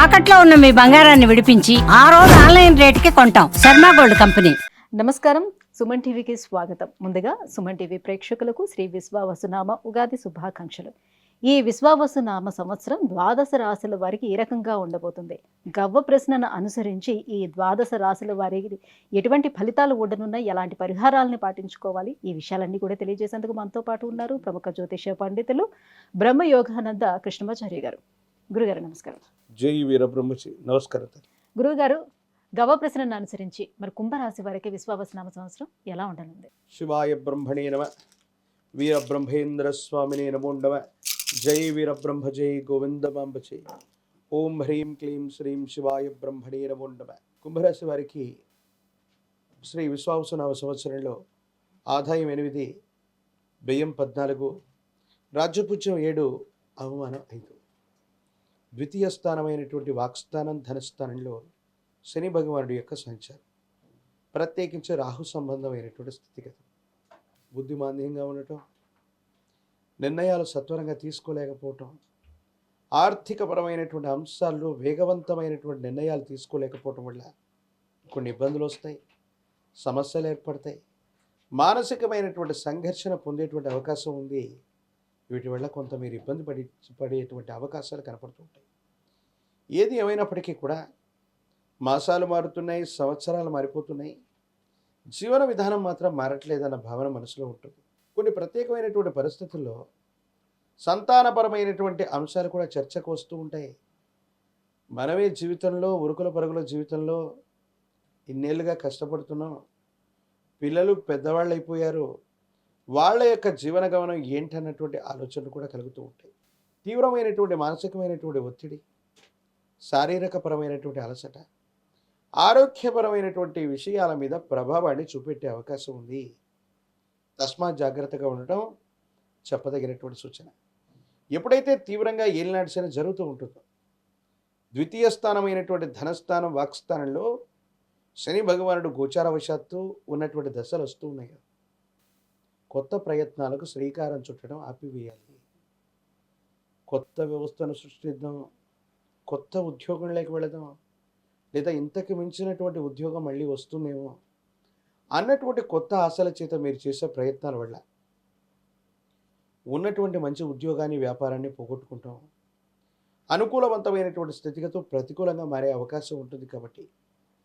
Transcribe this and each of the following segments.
తాకట్లో ఉన్న మీ బంగారాన్ని విడిపించి ఆ రోజు ఆన్లైన్ రేటుకి కొంటాం. Sharma gold company. నమస్కారం, సుమన్ టీవీకి స్వాగతం. ముందుగా సుమన్ టీవీ ప్రేక్షకులకు శ్రీ విశ్వావసునామ ఉగాది శుభాకాంక్షలు. ఈ విశ్వావసునామ సంవత్సరం ద్వాదశ రాశుల వారికి ఏ రకంగా ఉండబోతుంది, గవ్వ ప్రశ్నను అనుసరించి ఈ ద్వాదశ రాశుల వారికి ఎటువంటి ఫలితాలు ఉండనున్నాయి, ఎలాంటి పరిహారాలను పాటించుకోవాలి, ఈ విషయాలన్నీ కూడా తెలియజేసేందుకు మనతో పాటు ఉన్నారు ప్రముఖ జ్యోతిష పండితులు బ్రహ్మయోగానంద కృష్ణమాచార్య గారు. గురుగారు నమస్కారం. జై వీరబ్రహ్మచి. నమస్కారం. గురువుగారు, గవ్వ ప్రశ్నను అనుసరించి మరి కుంభరాశి వారికి విశ్వావసునామ సంవత్సరం ఎలా ఉండనుంది? శివాయ బ్రహ్మణే నమ. వీరబ్రహ్మేంద్ర స్వామినే నమో నమ. జై వీరబ్రహ్మ జై గోవిందమాంబ జై. ఓం హ్రీం క్లీం శ్రీం శివాయ బ్రహ్మణే నమో నమ. కుంభరాశి వారికి శ్రీ విశ్వావసునామ సంవత్సరంలో ఆదాయం 8, వ్యయం 14, రాజ్యపుత్యం 7, అవమానం 5. ద్వితీయ స్థానమైనటువంటి వాక్స్థానం ధనస్థానంలో శని భగవానుడి యొక్క సంచారం, ప్రత్యేకించి రాహు సంబంధమైనటువంటి స్థితిగతి, బుద్ధిమాంద్యంగా ఉండటం, నిర్ణయాలు సత్వరంగా తీసుకోలేకపోవటం, ఆర్థికపరమైనటువంటి అంశాల్లో వేగవంతమైనటువంటి నిర్ణయాలు తీసుకోలేకపోవటం వల్ల కొన్ని ఇబ్బందులు వస్తాయి, సమస్యలు ఏర్పడతాయి, మానసికమైనటువంటి సంఘర్షణ పొందేటువంటి అవకాశం ఉంది. వీటి వల్ల కొంత మీరు ఇబ్బంది పడేటువంటి అవకాశాలు కనపడుతుంటాయి. ఏది ఏమైనప్పటికీ కూడా మాసాలు మారుతున్నాయి, సంవత్సరాలు మారిపోతున్నాయి, జీవన విధానం మాత్రం మారట్లేదన్న భావన మనసులో ఉంటుంది. కొన్ని ప్రత్యేకమైనటువంటి పరిస్థితుల్లో సంతానపరమైనటువంటి అంశాలు కూడా చర్చకు వస్తూ ఉంటాయి. మనమే జీవితంలో ఉరుకుల పరుగుల జీవితంలో ఇన్నేళ్ళుగా కష్టపడుతున్నాం, పిల్లలు పెద్దవాళ్ళు అయిపోయారు, వాళ్ళ యొక్క జీవన గమనం ఏంటన్నటువంటి ఆలోచనలు కూడా కలుగుతూ ఉంటాయి. తీవ్రమైనటువంటి మానసికమైనటువంటి ఒత్తిడి, శారీరకపరమైనటువంటి అలసట, ఆరోగ్యపరమైనటువంటి విషయాల మీద ప్రభావాన్ని చూపెట్టే అవకాశం ఉంది. తస్మాత్ జాగ్రత్తగా ఉండటం చెప్పదగినటువంటి సూచన. ఎప్పుడైతే తీవ్రంగా ఏలినాటి శని జరుగుతూ ఉంటుందో, ద్వితీయ స్థానమైనటువంటి ధనస్థానం వాక్స్థానంలో శని భగవానుడు గోచారవశాత్తు ఉన్నటువంటి దశలు వస్తూ ఉన్నాయి. కొత్త ప్రయత్నాలకు శ్రీకారం చుట్టడం ఆపివేయాలి. కొత్త వ్యవస్థను సృష్టిద్దాం, కొత్త ఉద్యోగంలోకి వెళదాం, లేదా ఇంతకు మించినటువంటి ఉద్యోగం మళ్ళీ వస్తుందేమో అన్నటువంటి కొత్త ఆశల చేత మీరు చేసే ప్రయత్నాల వల్ల ఉన్నటువంటి మంచి ఉద్యోగాన్ని, వ్యాపారాన్ని పోగొట్టుకుంటాం. అనుకూలవంతమైనటువంటి స్థితిగతులు ప్రతికూలంగా మారే అవకాశం ఉంటుంది. కాబట్టి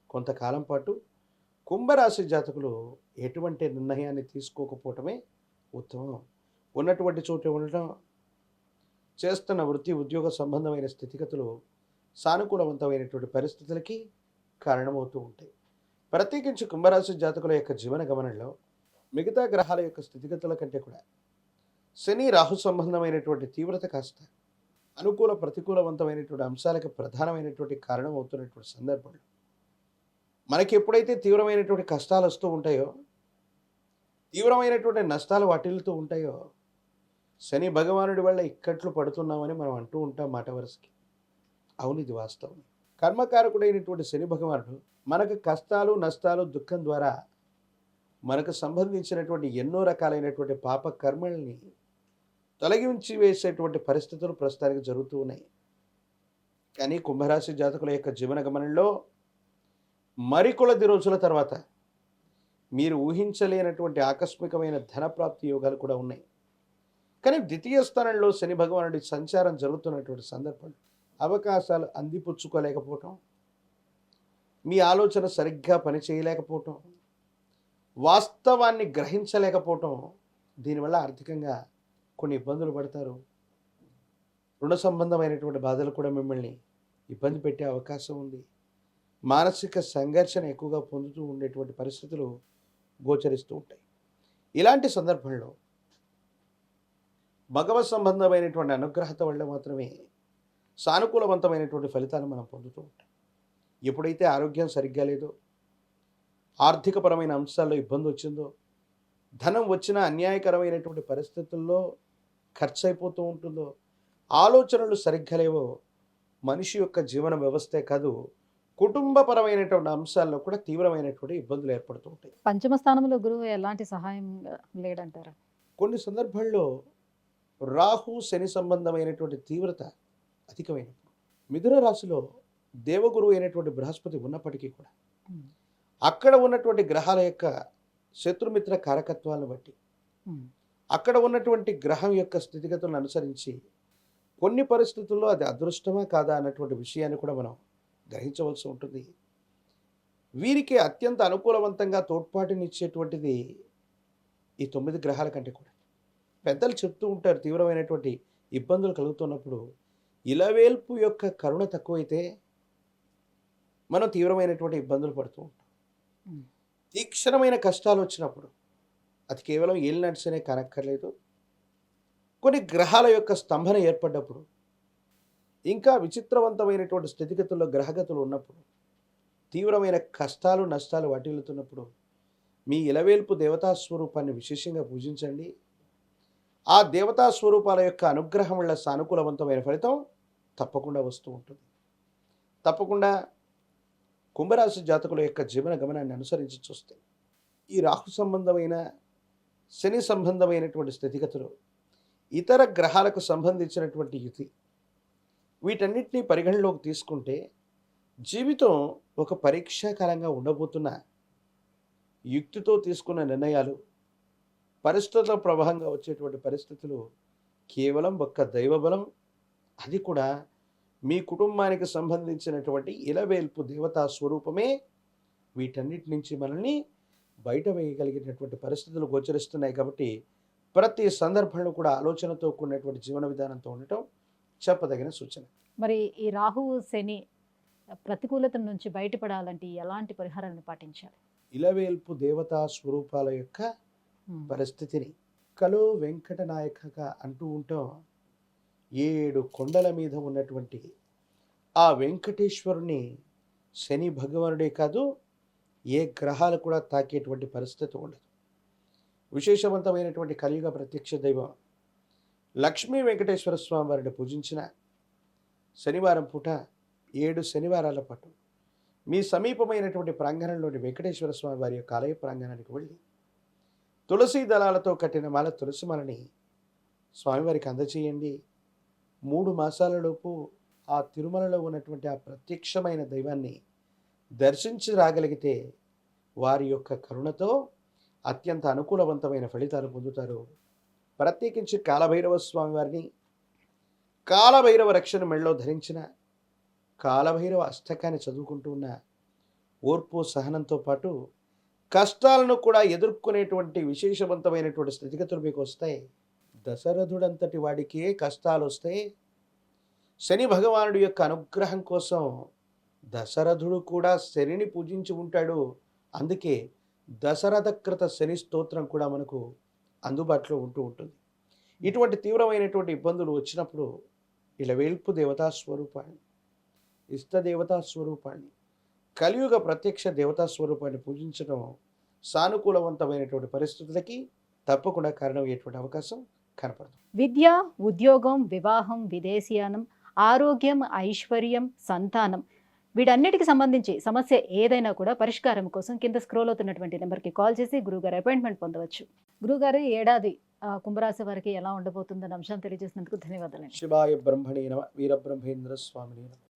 కొంతకాలం పాటు కుంభరాశి జాతకులు ఎటువంటి నిర్ణయాన్ని తీసుకోకపోవటమే ఉత్తమం. ఉన్నటువంటి చోట ఉండటం, చేస్తున్న వృత్తి ఉద్యోగ సంబంధమైన స్థితిగతులు సానుకూలవంతమైనటువంటి పరిస్థితులకి కారణమవుతూ ఉంటాయి. ప్రత్యేకించి కుంభరాశి జాతకుల యొక్క జీవన గమనంలో మిగతా గ్రహాల యొక్క స్థితిగతుల కంటే కూడా శని రాహు సంబంధమైనటువంటి తీవ్రత కాస్త అనుకూల ప్రతికూలవంతమైనటువంటి అంశాలకు ప్రధానమైనటువంటి కారణం అవుతున్నటువంటి సందర్భంలో మనకి ఎప్పుడైతే తీవ్రమైనటువంటి కష్టాలు వస్తూ ఉంటాయో, తీవ్రమైనటువంటి నష్టాలు వాటిల్లుతూ ఉంటాయో, శని భగవానుడి వల్ల ఇక్కట్లు పడుతున్నామని మనం అంటూ ఉంటాం మాట వరుసకి. అవును, ఇది వాస్తవం. కర్మకారకుడైనటువంటి శని భగవానుడు మనకు కష్టాలు, నష్టాలు, దుఃఖం ద్వారా మనకు సంబంధించినటువంటి ఎన్నో రకాలైనటువంటి పాప కర్మల్ని తొలగించి వేసేటువంటి పరిస్థితులు ప్రస్తుతానికి జరుగుతూ ఉన్నాయి. కానీ కుంభరాశి జాతకుల యొక్క జీవన గమనంలో మరికొలది రోజుల తర్వాత మీరు ఊహించలేనటువంటి ఆకస్మికమైన ధనప్రాప్తి యోగాలు కూడా ఉన్నాయి. కానీ ద్వితీయ స్థానంలో శని భగవానుడి సంచారం జరుగుతున్నటువంటి సందర్భంలో అవకాశాలు అందిపుచ్చుకోలేకపోవటం, మీ ఆలోచన సరిగ్గా పనిచేయలేకపోవటం, వాస్తవాన్ని గ్రహించలేకపోవటం, దీనివల్ల ఆర్థికంగా కొన్ని ఇబ్బందులు పడతారు. రుణ సంబంధమైనటువంటి బాధలు కూడా మిమ్మల్ని ఇబ్బంది పెట్టే అవకాశం ఉంది. మానసిక సంఘర్షణ ఎక్కువగా పొందుతూ ఉండేటువంటి పరిస్థితులు గోచరిస్తూ ఉంటాయి. ఇలాంటి సందర్భంలో భగవత్ సంబంధమైనటువంటి అనుగ్రహత వల్ల మాత్రమే సానుకూలవంతమైనటువంటి ఫలితాలు మనం పొందుతూ ఉంటాం. ఎప్పుడైతే ఆరోగ్యం సరిగ్గా లేదో, ఆర్థికపరమైన అంశాల్లో ఇబ్బంది వచ్చిందో, ధనం వచ్చినా అన్యాయకరమైనటువంటి పరిస్థితుల్లో ఖర్చు అయిపోతూ ఉంటుందో, ఆలోచనలు సరిగ్గా లేవో, మనిషి యొక్క జీవన వ్యవస్థే కాదు కుటుంబపరమైనటువంటి అంశాల్లో కూడా తీవ్రమైనటువంటి ఇబ్బందులు ఏర్పడుతూ ఉంటాయి. పంచమ స్థానంలో గురువు ఎలాంటి సహాయం లేడంటారా? కొన్ని సందర్భాల్లో రాహు శని సంబంధమైనటువంటి తీవ్రత అధికమైనప్పుడు మిథున రాశిలో దేవగురువు అయినటువంటి బృహస్పతి ఉన్నప్పటికీ కూడా అక్కడ ఉన్నటువంటి గ్రహాల యొక్క శత్రుమిత్ర కారకత్వాలను బట్టి అక్కడ ఉన్నటువంటి గ్రహం యొక్క స్థితిగతులను అనుసరించి కొన్ని పరిస్థితుల్లో అది అదృష్టమా కాదా అన్నటువంటి విషయాన్ని కూడా మనం గ్రహించవలసి ఉంటుంది. వీరికి అత్యంత అనుకూలవంతంగా తోడ్పాటునిచ్చేటువంటిది ఈ 9 గ్రహాల కంటే కూడా పెద్దలు చెప్తూ ఉంటారు, తీవ్రమైనటువంటి ఇబ్బందులు కలుగుతున్నప్పుడు ఇలవేల్పు యొక్క కరుణ తక్కువైతే మనం తీవ్రమైనటువంటి ఇబ్బందులు పడుతూ ఉంటాం. తీక్షణమైన కష్టాలు వచ్చినప్పుడు అది కేవలం ఏలినట్సనే కనక్కర్లేదు, కొన్ని గ్రహాల యొక్క స్తంభన ఏర్పడ్డప్పుడు, ఇంకా విచిత్రవంతమైనటువంటి స్థితిగతుల్లో గ్రహగతులు ఉన్నప్పుడు, తీవ్రమైన కష్టాలు నష్టాలు వాటిల్లుతున్నప్పుడు మీ ఇలవేల్పు దేవతా స్వరూపాన్ని విశేషంగా పూజించండి. ఆ దేవతా స్వరూపాల యొక్క అనుగ్రహం వల్ల సానుకూలవంతమైన ఫలితం తప్పకుండా వస్తూ ఉంటుంది. తప్పకుండా కుంభరాశి జాతకుల యొక్క జీవన గమనాన్ని అనుసరించి చూస్తే ఈ రాహు సంబంధమైన శని సంబంధమైనటువంటి స్థితిగతులు, ఇతర గ్రహాలకు సంబంధించినటువంటి యుతి, వీటన్నిటినీ పరిగణలోకి తీసుకుంటే జీవితం ఒక పరీక్షాకాలంగా ఉండబోతున్న యుక్తితో తీసుకున్న నిర్ణయాలు, పరిస్థితుల ప్రభావంగా వచ్చేటువంటి పరిస్థితులు కేవలం ఒక్క దైవబలం, అది కూడా మీ కుటుంబానికి సంబంధించినటువంటి ఇలవేల్పు దేవతా స్వరూపమే వీటన్నిటి నుంచి మనల్ని బయట వేయగలిగినటువంటి పరిస్థితులు గోచరిస్తున్నాయి. కాబట్టి ప్రతి సందర్భంలో కూడా ఆలోచనతో కూడినటువంటి జీవన విధానంతో ఉండటం చెప్పదగిన సూచన. మరి ఈ రాహువు శని ప్రతికూలత నుంచి బయటపడాలంటే ఎలాంటి పరిహారాలను పాటించాలి? ఇలవేల్పు దేవతా స్వరూపాల యొక్క పరిస్థితిని కలో వెంకట నాయకగా అంటూ ఉంటాం. 7 కొండల మీద ఉన్నటువంటి ఆ వెంకటేశ్వరుని శని భగవానుడే కాదు, ఏ గ్రహాలు కూడా తాకేటువంటి పరిస్థితి ఉండదు. విశేషవంతమైనటువంటి కలియుగ ప్రత్యక్ష దైవం లక్ష్మీ వెంకటేశ్వర స్వామి వారిని పూజించిన శనివారం పూట 7 శనివారాల పాటు మీ సమీపమైనటువంటి ప్రాంగణంలోని వెంకటేశ్వర స్వామి వారి యొక్క ఆలయ ప్రాంగణానికి వెళ్ళి తులసి దళాలతో కట్టిన మాల తులసి మాలని స్వామివారికి అందచేయండి. 3 మాసాలలోపు ఆ తిరుమలలో ఉన్నటువంటి ఆ ప్రత్యక్షమైన దైవాన్ని దర్శించి రాగలిగితే వారి యొక్క కరుణతో అత్యంత అనుకూలవంతమైన ఫలితాలు పొందుతారు. ప్రత్యేకించి కాలభైరవ స్వామి వారిని, కాలభైరవ రక్షణ మెళ్ళలో ధరించిన కాలభైరవ అష్టకాన్ని చదువుకుంటూ ఉన్న ఓర్పు సహనంతో పాటు కష్టాలను కూడా ఎదుర్కొనేటువంటి విశేషవంతమైనటువంటి స్థితిగతులు మీకు వస్తాయి. దశరథుడంతటి వాడికే కష్టాలు వస్తాయి. శని భగవానుడి యొక్క అనుగ్రహం కోసం దశరథుడు కూడా శనిని పూజించి ఉంటాడు. అందుకే దశరథకృత శని స్తోత్రం కూడా మనకు అందుబాటులో ఉంటూ ఉంటుంది. ఇటువంటి తీవ్రమైనటువంటి ఇబ్బందులు వచ్చినప్పుడు ఇలవేల్పు దేవతా స్వరూపాన్ని, ఇష్టదేవతా స్వరూపాన్ని, కలియుగ ప్రత్యక్ష దేవతా స్వరూపాన్ని పూజించడం సానుకూలవంతమైనటువంటి పరిస్థితులకి తప్పకుండా కారణమయ్యేటువంటి అవకాశం కనపడుతుంది. విద్య, ఉద్యోగం, వివాహం, విదేశీయానం, ఆరోగ్యం, ఐశ్వర్యం, సంతానం, వీటన్నిటికి సంబంధించి సమస్య ఏదైనా కూడా పరిష్కారం కోసం కింద స్క్రోల్ అవుతున్నటువంటి నెంబర్కి కాల్ చేసి గురుగారు అపాయింట్మెంట్ పొందవచ్చు. గురుగారు, ఈ ఏడాది కుంభరాశి వారికి ఎలా ఉండబోతుందన్న అంశాన్ని తెలియజేసినందుకు ధన్యవాదాలు. శివాయ బ్రహ్మణే నమః. వీరబ్రహ్మేంద్ర స్వామినే నమః.